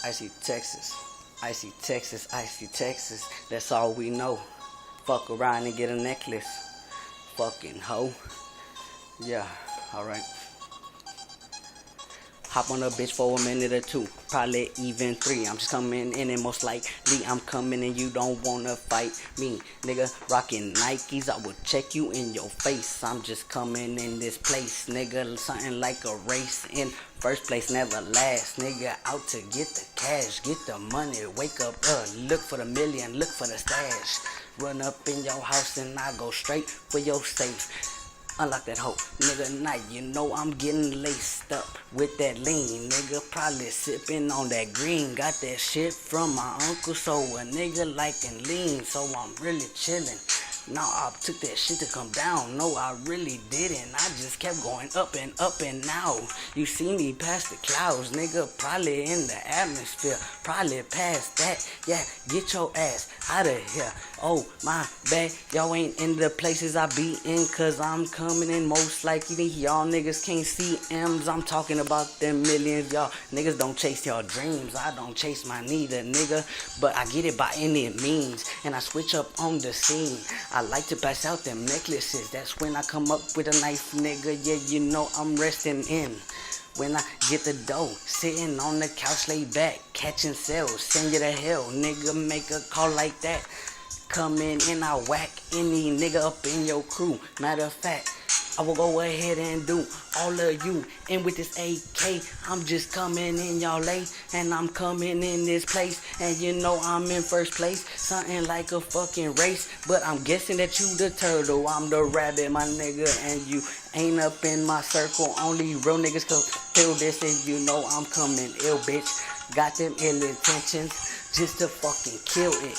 Icy Texas, icy Texas, icy Texas. That's all we know. Fuck around and get a necklace. Fucking hoe. Yeah, alright. Hop on a bitch for a minute or two, probably even three. I'm just coming in and most likely I'm coming and you don't wanna fight me. Nigga, rocking Nikes, I will check you in your face. I'm just coming in this place, nigga, something like a race. In first place never last, nigga, out to get the cash, get the money, wake up, look for the million, look for the stash. Run up in your house and I go straight for your safe. Unlock that hoe, nigga, night, you know I'm getting laced up with that lean, nigga, probably sipping on that green, got that shit from my uncle, so a nigga liking lean, so I'm really chillin'. Now I took that shit to come down, no I really didn't, I just kept going up and now, you see me past the clouds, nigga, probably in the atmosphere, probably past that, yeah, get your ass out of here. Oh my bad, y'all ain't in the places I be in, cause I'm coming in most likely. Y'all niggas can't see M's, I'm talking about them millions. Y'all niggas don't chase your dreams, I don't chase my neither, nigga, but I get it by any means, and I switch up on the scene. I like to pass out them necklaces, that's when I come up with a knife, nigga, yeah, you know I'm resting in. When I get the dough, sitting on the couch, lay back, catching sales, send you to hell, nigga, make a call like that. Come in and I whack any nigga up in your crew. Matter of fact, I will go ahead and do all of you. And with this AK, I'm just coming in y'all late, and I'm coming in this place, and you know I'm in first place. Something like a fucking race, but I'm guessing that you the turtle, I'm the rabbit, my nigga, and you ain't up in my circle. Only real niggas can feel this, and you know I'm coming ill, bitch. Got them ill intentions just to fucking kill it.